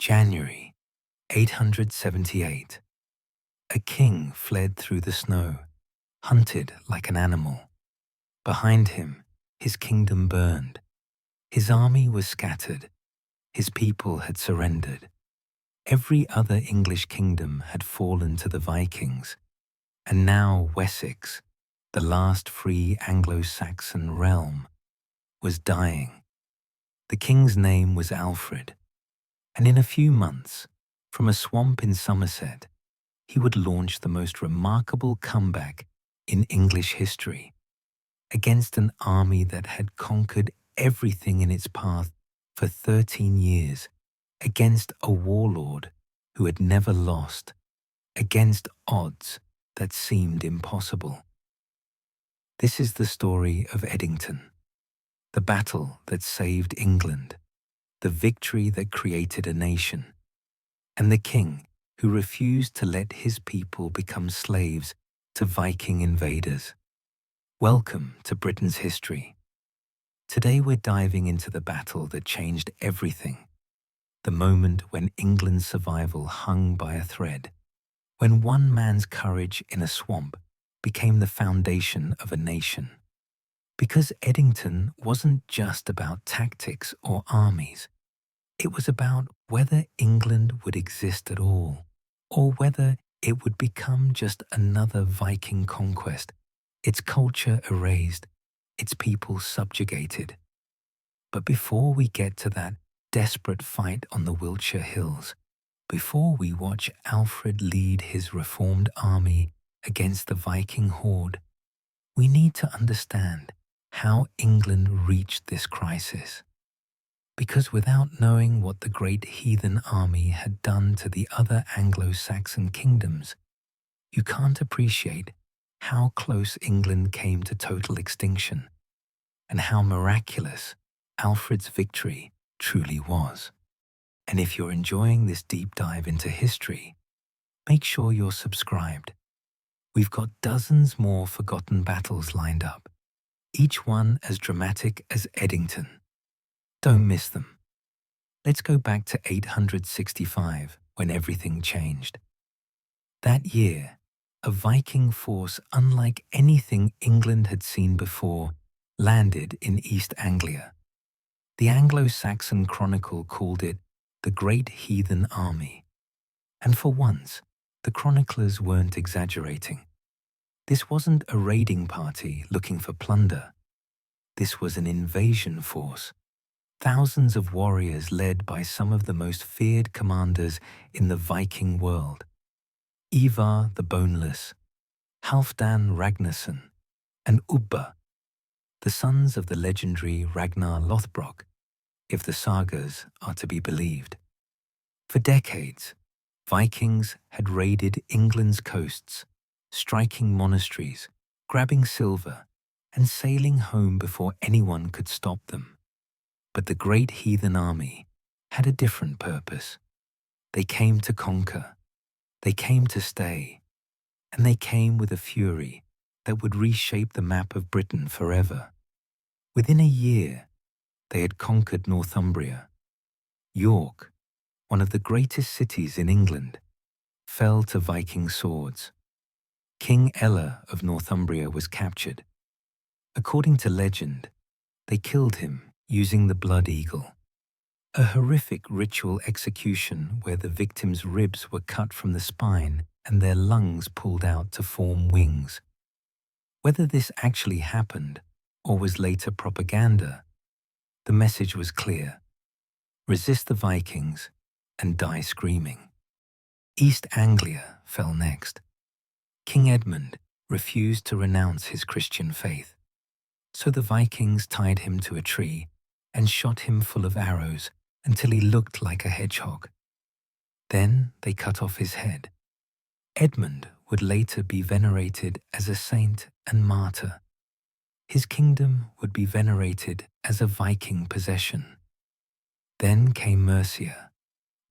January 878. A king fled through the snow, hunted like an animal. Behind him, his kingdom burned. His army was scattered. His people had surrendered. Every other English kingdom had fallen to the Vikings, and now Wessex, the last free Anglo-Saxon realm, was dying. The king's name was Alfred, and in a few months, from a swamp in Somerset, he would launch the most remarkable comeback in English history against an army that had conquered everything in its path for 13 years, against a warlord who had never lost, against odds that seemed impossible. This is the story of Edington, the battle that saved England, the victory that created a nation, and the king who refused to let his people become slaves to Viking invaders. Welcome to Britain's history. Today we're diving into the battle that changed everything, the moment when England's survival hung by a thread, when one man's courage in a swamp became the foundation of a nation. Because Edington wasn't just about tactics or armies. It was about whether England would exist at all, or whether it would become just another Viking conquest, its culture erased, its people subjugated. But before we get to that desperate fight on the Wiltshire hills, before we watch Alfred lead his reformed army against the Viking horde, we need to understand how England reached this crisis. Because without knowing what the great heathen army had done to the other Anglo-Saxon kingdoms, you can't appreciate how close England came to total extinction and how miraculous Alfred's victory truly was. And if you're enjoying this deep dive into history, make sure you're subscribed. We've got dozens more forgotten battles lined up, each one as dramatic as Edington. Don't miss them. Let's go back to 865, when everything changed. That year, a Viking force unlike anything England had seen before landed in East Anglia. The Anglo-Saxon Chronicle called it the Great Heathen Army. And for once, the chroniclers weren't exaggerating. This wasn't a raiding party looking for plunder. This was an invasion force. Thousands of warriors led by some of the most feared commanders in the Viking world. Ivar the Boneless, Halfdan Ragnarsson, and Ubba, the sons of the legendary Ragnar Lothbrok, if the sagas are to be believed. For decades, Vikings had raided England's coasts, striking monasteries, grabbing silver, and sailing home before anyone could stop them. But the great heathen army had a different purpose. They came to conquer, they came to stay, and they came with a fury that would reshape the map of Britain forever. Within a year, they had conquered Northumbria. York, one of the greatest cities in England, fell to Viking swords. King Ella of Northumbria was captured. According to legend, they killed him using the blood eagle, a horrific ritual execution where the victims' ribs were cut from the spine and their lungs pulled out to form wings. Whether this actually happened or was later propaganda, the message was clear: resist the Vikings and die screaming. East Anglia fell next. King Edmund refused to renounce his Christian faith, so the Vikings tied him to a tree and shot him full of arrows until he looked like a hedgehog. Then they cut off his head. Edmund would later be venerated as a saint and martyr. His kingdom would be venerated as a Viking possession. Then came Mercia,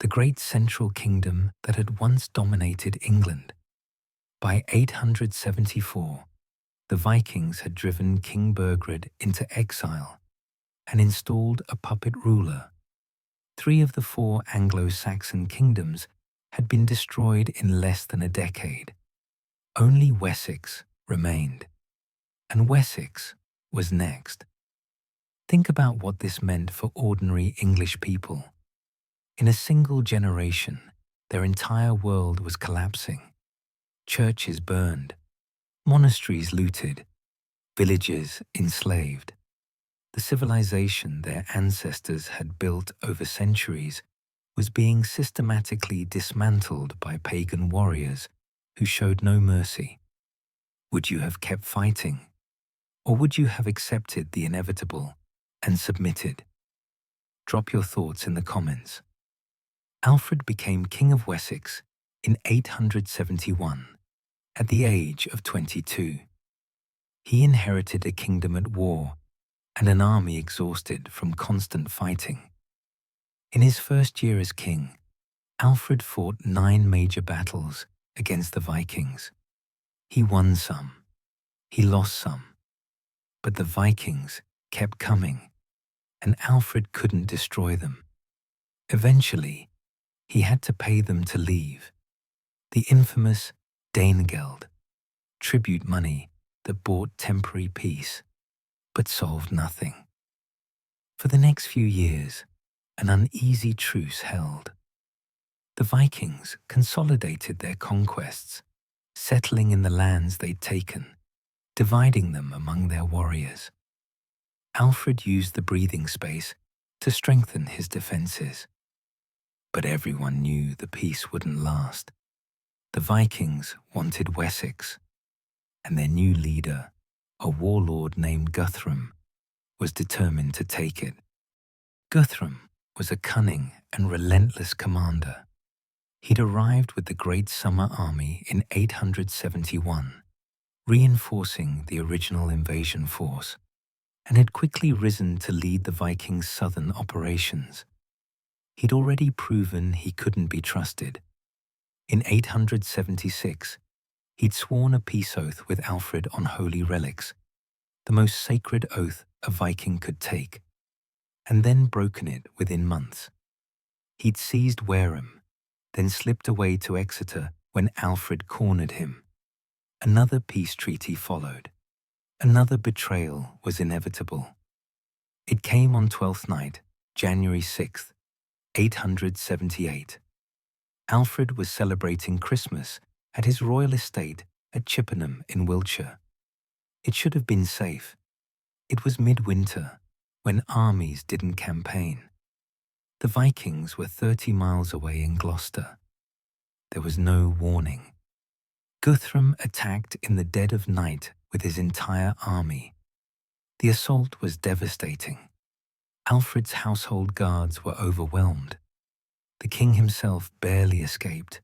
the great central kingdom that had once dominated England. By 874, the Vikings had driven King Burgred into exile and installed a puppet ruler. 3 of the 4 Anglo-Saxon kingdoms had been destroyed in less than a decade. Only Wessex remained, and Wessex was next. Think about what this meant for ordinary English people. In a single generation, their entire world was collapsing. Churches burned, monasteries looted, villages enslaved. The civilization their ancestors had built over centuries was being systematically dismantled by pagan warriors who showed no mercy. Would you have kept fighting? Or would you have accepted the inevitable and submitted? Drop your thoughts in the comments. Alfred became King of Wessex in 871, at the age of 22. He inherited a kingdom at war and an army exhausted from constant fighting. In his first year as king, Alfred fought 9 major battles against the Vikings. He won some, he lost some, but the Vikings kept coming, and Alfred couldn't destroy them. Eventually, he had to pay them to leave, the infamous Danegeld, tribute money that bought temporary peace but solved nothing. For the next few years, an uneasy truce held. The Vikings consolidated their conquests, settling in the lands they'd taken, dividing them among their warriors. Alfred used the breathing space to strengthen his defenses. But everyone knew the peace wouldn't last. The Vikings wanted Wessex, and their new leader, a warlord named Guthrum, was determined to take it. Guthrum was a cunning and relentless commander. He'd arrived with the Great Summer Army in 871, reinforcing the original invasion force, and had quickly risen to lead the Vikings' southern operations. He'd already proven he couldn't be trusted. In 876, he'd sworn a peace oath with Alfred on holy relics, the most sacred oath a Viking could take, and then broken it within months. He'd seized Wareham, then slipped away to Exeter when Alfred cornered him. Another peace treaty followed. Another betrayal was inevitable. It came on Twelfth Night, January 6th, 878. Alfred was celebrating Christmas at his royal estate at Chippenham in Wiltshire. It should have been safe. It was midwinter, when armies didn't campaign. The Vikings were 30 miles away in Gloucester. There was no warning. Guthrum attacked in the dead of night with his entire army. The assault was devastating. Alfred's household guards were overwhelmed. The king himself barely escaped,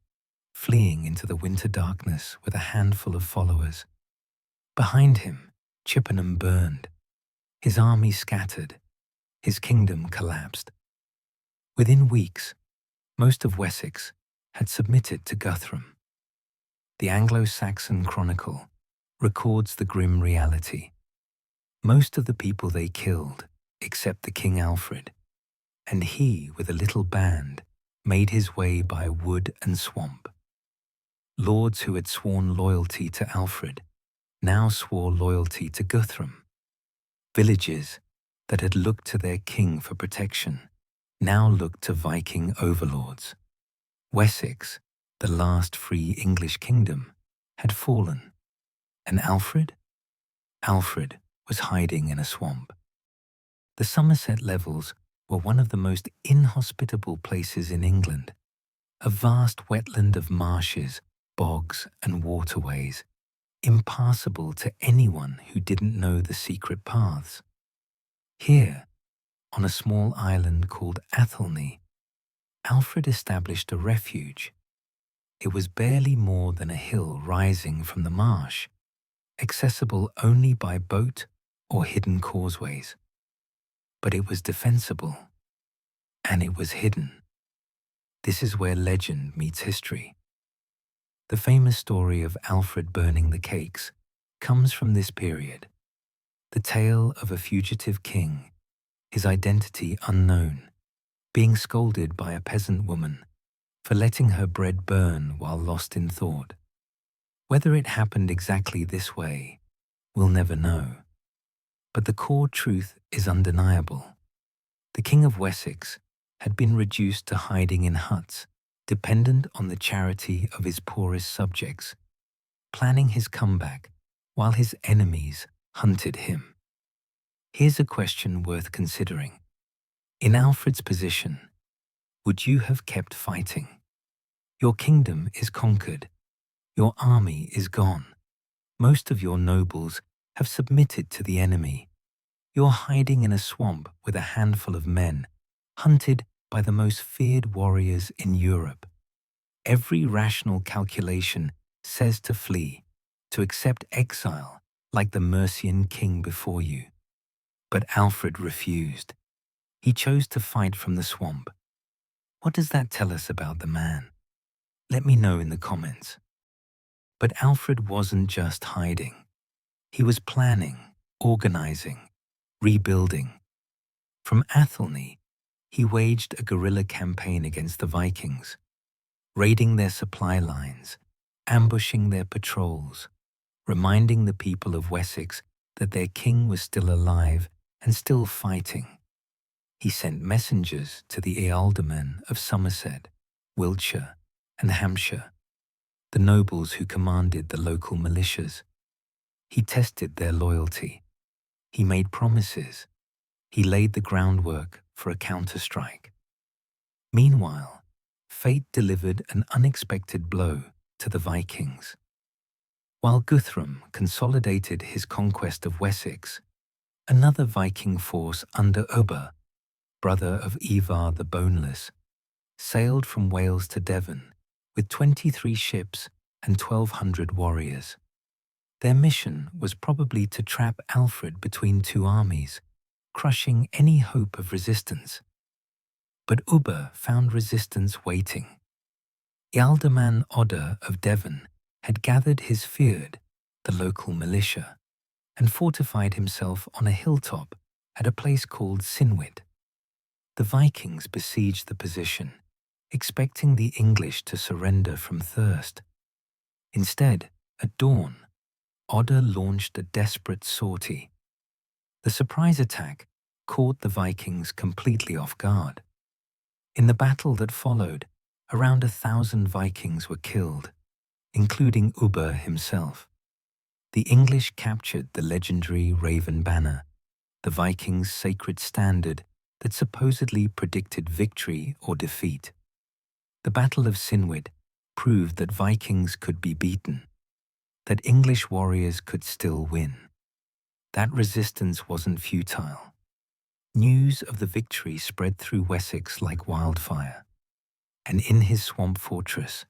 fleeing into the winter darkness with a handful of followers. Behind him, Chippenham burned. His army scattered. His kingdom collapsed. Within weeks, most of Wessex had submitted to Guthrum. The Anglo-Saxon Chronicle records the grim reality. Most of the people they killed, except the King Alfred, and he, with a little band, made his way by wood and swamp. Lords who had sworn loyalty to Alfred now swore loyalty to Guthrum. Villages that had looked to their king for protection now looked to Viking overlords. Wessex, the last free English kingdom, had fallen. And Alfred? Alfred was hiding in a swamp. The Somerset levels were one of the most inhospitable places in England, a vast wetland of marshes, bogs and waterways, impassable to anyone who didn't know the secret paths. Here, on a small island called Athelney, Alfred established a refuge. It was barely more than a hill rising from the marsh, accessible only by boat or hidden causeways. But it was defensible, and it was hidden. This is where legend meets history. The famous story of Alfred burning the cakes comes from this period. The tale of a fugitive king, his identity unknown, being scolded by a peasant woman for letting her bread burn while lost in thought. Whether it happened exactly this way, we'll never know. But the core truth is undeniable. The King of Wessex had been reduced to hiding in huts, dependent on the charity of his poorest subjects, planning his comeback while his enemies hunted him. Here's a question worth considering. In Alfred's position, would you have kept fighting? Your kingdom is conquered. Your army is gone. Most of your nobles have submitted to the enemy. You're hiding in a swamp with a handful of men, hunted by the most feared warriors in Europe. Every rational calculation says to flee, to accept exile like the Mercian king before you. But Alfred refused. He chose to fight from the swamp. What does that tell us about the man? Let me know in the comments. But Alfred wasn't just hiding. He was planning, organizing, rebuilding. From Athelney, he waged a guerrilla campaign against the Vikings, raiding their supply lines, ambushing their patrols, reminding the people of Wessex that their king was still alive and still fighting. He sent messengers to the ealdormen of Somerset, Wiltshire, and Hampshire, the nobles who commanded the local militias. He tested their loyalty. He made promises. He laid the groundwork for a counterstrike. Meanwhile, fate delivered an unexpected blow to the Vikings. While Guthrum consolidated his conquest of Wessex, another Viking force under Ubba, brother of Ivar the Boneless, sailed from Wales to Devon with 23 ships and 1,200 warriors. Their mission was probably to trap Alfred between two armies, crushing any hope of resistance. But Ubba found resistance waiting. Ealdorman Odda of Devon had gathered his fyrd, the local militia, and fortified himself on a hilltop at a place called Sinwit. The Vikings besieged the position, expecting the English to surrender from thirst. Instead, at dawn, Odda launched a desperate sortie. The surprise attack caught the Vikings completely off guard. In the battle that followed, around 1,000 Vikings were killed, including Ubba himself. The English captured the legendary Raven Banner, the Vikings' sacred standard that supposedly predicted victory or defeat. The Battle of Sinwit proved that Vikings could be beaten, that English warriors could still win. That resistance wasn't futile. News of the victory spread through Wessex like wildfire, and in his swamp fortress,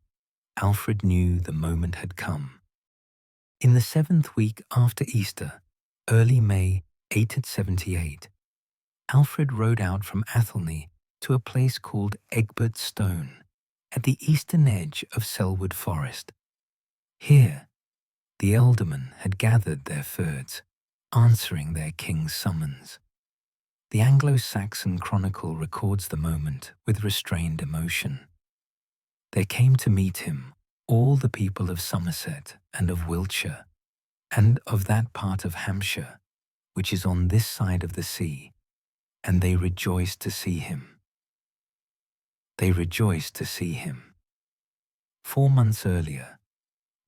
Alfred knew the moment had come. In the 7th week after Easter, early May 878, Alfred rode out from Athelney to a place called Egbert Stone, at the eastern edge of Selwood Forest. Here, the ealdormen had gathered their fyrds, answering their king's summons. The Anglo-Saxon Chronicle records the moment with restrained emotion. There came to meet him all the people of Somerset and of Wiltshire, and of that part of Hampshire, which is on this side of the sea, and they rejoiced to see him. They rejoiced to see him. 4 months earlier,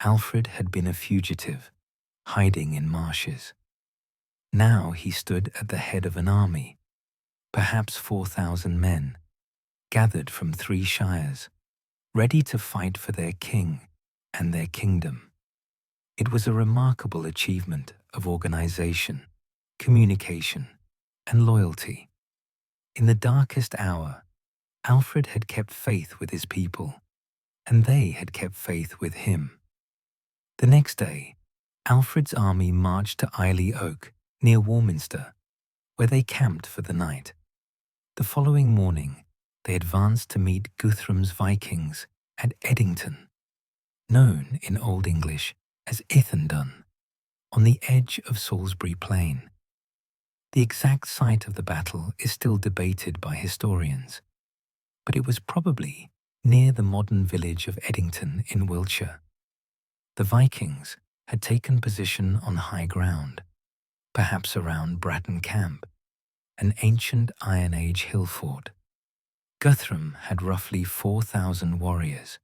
Alfred had been a fugitive, hiding in marshes. Now he stood at the head of an army, perhaps 4,000 men, gathered from 3 shires, ready to fight for their king and their kingdom. It was a remarkable achievement of organization, communication, and loyalty. In the darkest hour, Alfred had kept faith with his people, and they had kept faith with him. The next day, Alfred's army marched to Iley Oak, near Warminster, where they camped for the night. The following morning, they advanced to meet Guthrum's Vikings at Edington, known in Old English as Ethandun, on the edge of Salisbury Plain. The exact site of the battle is still debated by historians, but it was probably near the modern village of Edington in Wiltshire. The Vikings had taken position on high ground, perhaps around Bratton Camp, an ancient Iron Age hill fort. Guthrum had roughly 4,000 warriors,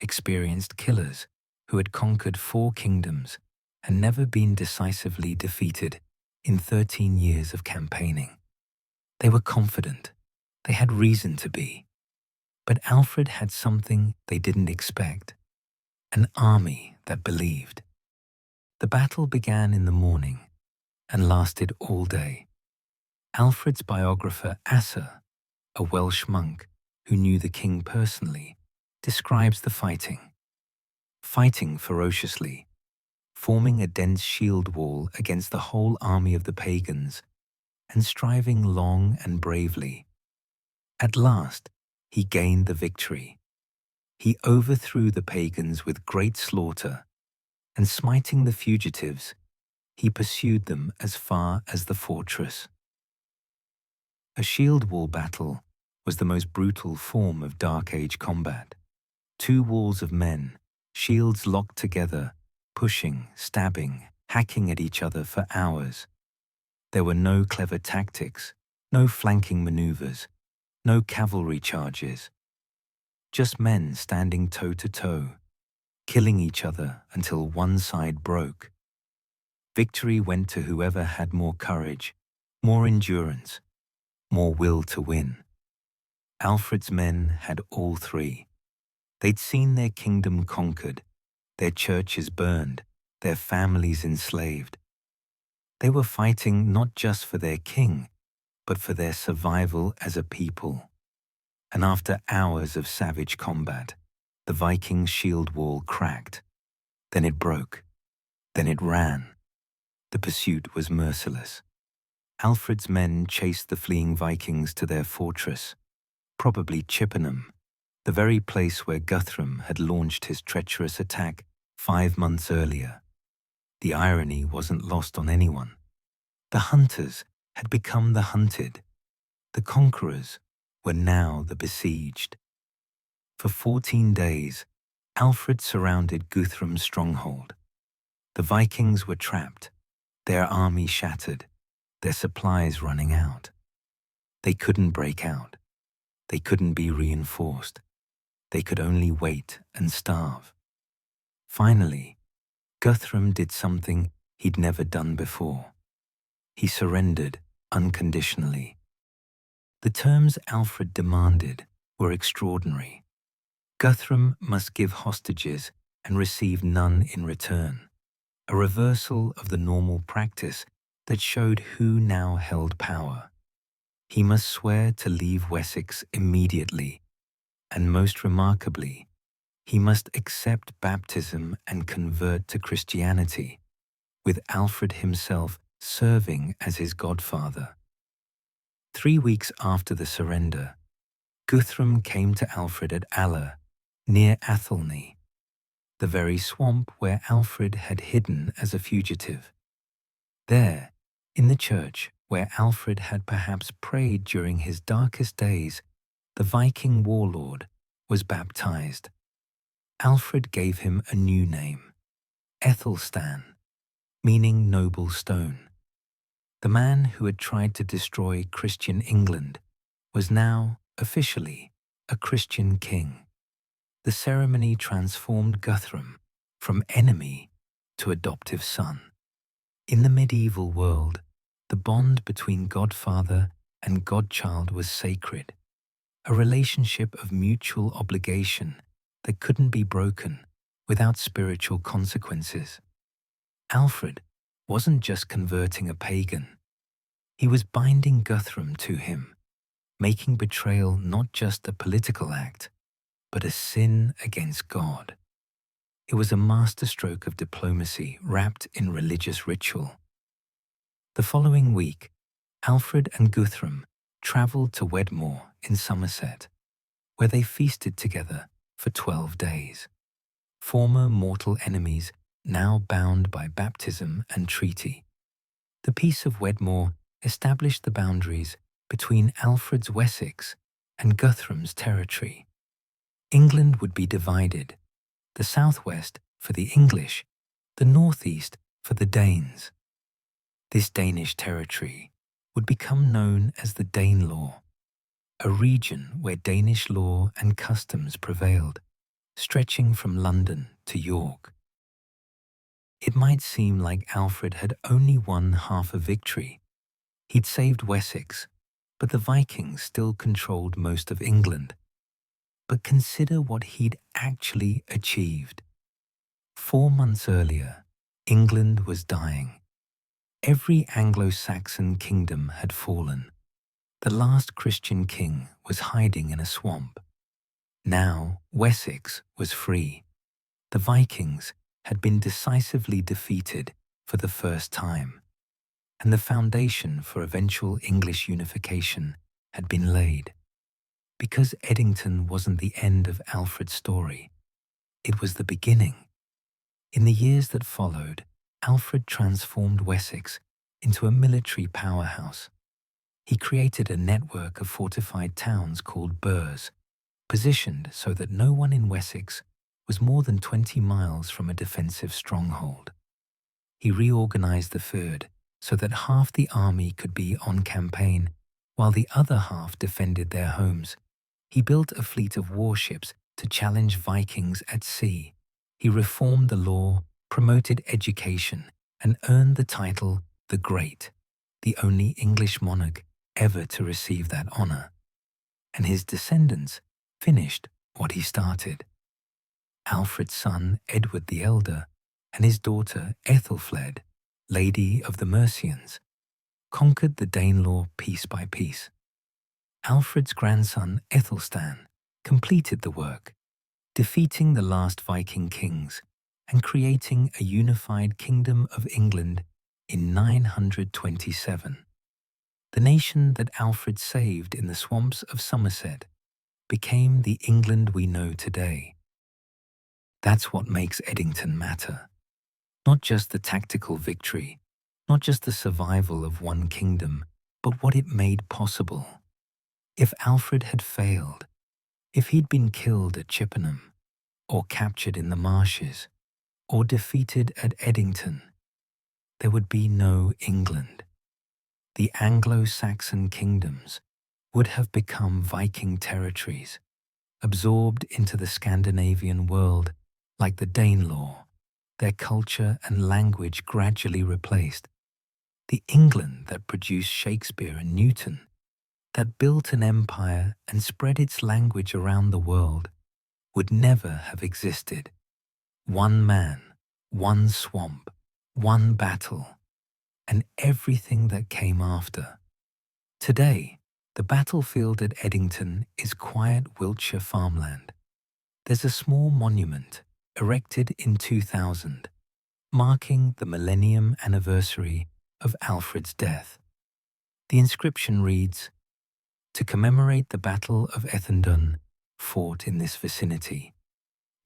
experienced killers who had conquered 4 kingdoms and never been decisively defeated in 13 years of campaigning. They were confident. They had reason to be. But Alfred had something they didn't expect: an army that believed. The battle began in the morning and lasted all day. Alfred's biographer Asser, a Welsh monk who knew the king personally, describes the fighting. Fighting ferociously, forming a dense shield wall against the whole army of the pagans, and striving long and bravely. At last, he gained the victory. He overthrew the pagans with great slaughter, and smiting the fugitives, he pursued them as far as the fortress. A shield wall battle was the most brutal form of Dark Age combat. 2 walls of men, shields locked together, pushing, stabbing, hacking at each other for hours. There were no clever tactics, no flanking maneuvers, no cavalry charges. Just men standing toe to toe, killing each other until one side broke. Victory went to whoever had more courage, more endurance, more will to win. Alfred's men had all 3. They'd seen their kingdom conquered, their churches burned, their families enslaved. They were fighting not just for their king, but for their survival as a people. And after hours of savage combat, the Viking shield wall cracked. Then it broke. Then it ran. The pursuit was merciless. Alfred's men chased the fleeing Vikings to their fortress, probably Chippenham, the very place where Guthrum had launched his treacherous attack 5 months earlier. The irony wasn't lost on anyone. The hunters had become the hunted. The conquerors were now the besieged. For 14 days, Alfred surrounded Guthrum's stronghold. The Vikings were trapped, their army shattered, their supplies running out. They couldn't break out. They couldn't be reinforced. They could only wait and starve. Finally, Guthrum did something he'd never done before. He surrendered unconditionally. The terms Alfred demanded were extraordinary. Guthrum must give hostages and receive none in return, a reversal of the normal practice that showed who now held power. He must swear to leave Wessex immediately, and most remarkably, he must accept baptism and convert to Christianity, with Alfred himself serving as his godfather. 3 weeks after the surrender, Guthrum came to Alfred at Aller, near Athelney, the very swamp where Alfred had hidden as a fugitive. There, in the church where Alfred had perhaps prayed during his darkest days, the Viking warlord was baptized. Alfred gave him a new name, Ethelstan, meaning noble stone. The man who had tried to destroy Christian England was now, officially, a Christian king. The ceremony transformed Guthrum from enemy to adoptive son. In the medieval world, the bond between godfather and godchild was sacred, a relationship of mutual obligation that couldn't be broken without spiritual consequences. Alfred wasn't just converting a pagan. He was binding Guthrum to him, making betrayal not just a political act, but a sin against God. It was a masterstroke of diplomacy wrapped in religious ritual. The following week, Alfred and Guthrum travelled to Wedmore in Somerset, where they feasted together for 12 days. Former mortal enemies now bound by baptism and treaty. The Peace of Wedmore established the boundaries between Alfred's Wessex and Guthrum's territory. England would be divided, the southwest for the English, the northeast for the Danes. This Danish territory would become known as the Danelaw, a region where Danish law and customs prevailed, stretching from London to York. It might seem like Alfred had only won half a victory. He'd saved Wessex, but the Vikings still controlled most of England. But consider what he'd actually achieved. 4 months earlier, England was dying. Every Anglo-Saxon kingdom had fallen. The last Christian king was hiding in a swamp. Now Wessex was free. The Vikings had been decisively defeated for the first time, and the foundation for eventual English unification had been laid. Because Edington wasn't the end of Alfred's story, it was the beginning. In the years that followed, Alfred transformed Wessex into a military powerhouse. He created a network of fortified towns called burhs, positioned so that no one in Wessex was more than 20 miles from a defensive stronghold. He reorganized the fyrd so that half the army could be on campaign, while the other half defended their homes. He built a fleet of warships to challenge Vikings at sea. He reformed the law, promoted education, and earned the title the Great, the only English monarch ever to receive that honor. And his descendants finished what he started. Alfred's son, Edward the Elder, and his daughter, Ethelfled, Lady of the Mercians, conquered the Danelaw piece by piece. Alfred's grandson, Ethelstan, completed the work, defeating the last Viking kings and creating a unified Kingdom of England in 927. The nation that Alfred saved in the swamps of Somerset became the England we know today. That's what makes Edington matter. Not just the tactical victory, not just the survival of one kingdom, but what it made possible. If Alfred had failed, if he'd been killed at Chippenham, or captured in the marshes, or defeated at Edington, there would be no England. The Anglo-Saxon kingdoms would have become Viking territories, absorbed into the Scandinavian world like the Danelaw, their culture and language gradually replaced. The England that produced Shakespeare and Newton, that built an empire and spread its language around the world, would never have existed. One man, one swamp, one battle, and everything that came after. Today, the battlefield at Edington is quiet Wiltshire farmland. There's a small monument erected in 2000, marking the millennium anniversary of Alfred's death. The inscription reads, "To commemorate the Battle of Edington, fought in this vicinity,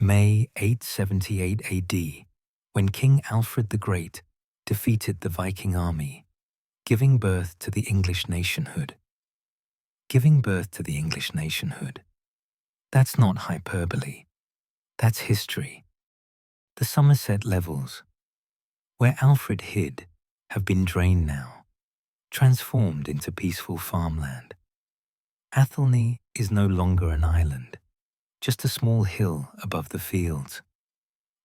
May 878 AD, when King Alfred the Great defeated the Viking army, giving birth to the English nationhood." Giving birth to the English nationhood. That's not hyperbole. That's history. The Somerset levels, where Alfred hid, have been drained now, transformed into peaceful farmland. Athelney is no longer an island, just a small hill above the fields.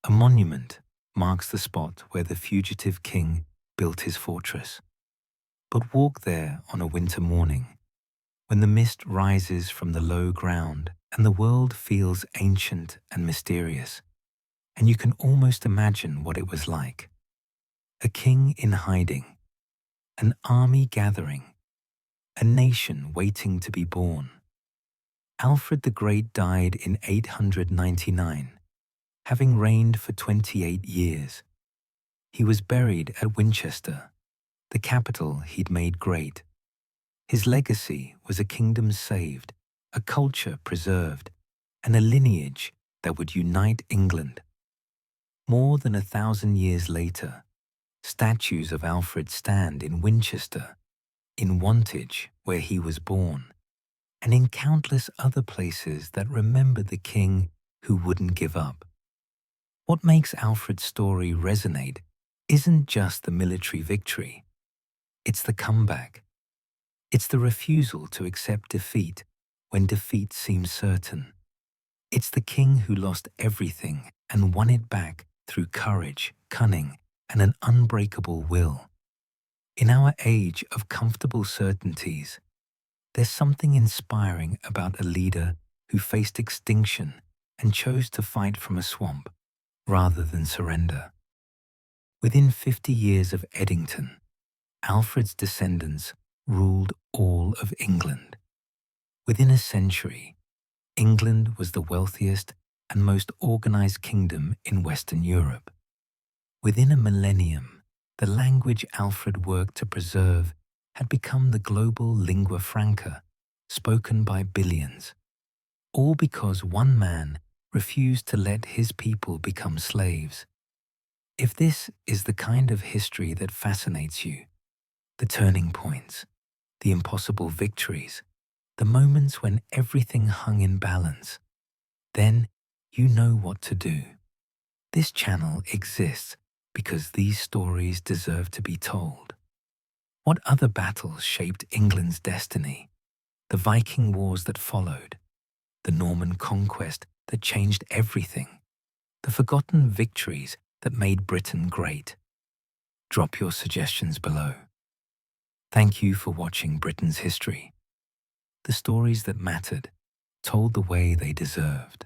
A monument marks the spot where the fugitive king built his fortress. But walk there on a winter morning, when the mist rises from the low ground and the world feels ancient and mysterious, and you can almost imagine what it was like. A king in hiding, an army gathering, a nation waiting to be born. Alfred the Great died in 899, having reigned for 28 years. He was buried at Winchester, the capital he'd made great. His legacy was a kingdom saved, a culture preserved, and a lineage that would unite England. More than 1,000 years later, statues of Alfred stand in Winchester, in Wantage, where he was born. and in countless other places that remembered the king who wouldn't give up. What makes Alfred's story resonate isn't just the military victory. It's the comeback. It's the refusal to accept defeat when defeat seems certain. It's the king who lost everything and won it back through courage, cunning, and an unbreakable will. In our age of comfortable certainties, there's something inspiring about a leader who faced extinction and chose to fight from a swamp rather than surrender. Within 50 years of Edington, Alfred's descendants ruled all of England. Within a century, England was the wealthiest and most organized kingdom in Western Europe. Within a millennium, the language Alfred worked to preserve had become the global lingua franca, spoken by billions, all because one man refused to let his people become slaves. If this is the kind of history that fascinates you, the turning points, the impossible victories, the moments when everything hung in balance, then you know what to do. This channel exists because these stories deserve to be told. What other battles shaped England's destiny? The Viking wars that followed, the Norman conquest that changed everything, the forgotten victories that made Britain great. Drop your suggestions below. Thank you for watching Britain's history. The stories that mattered, told the way they deserved.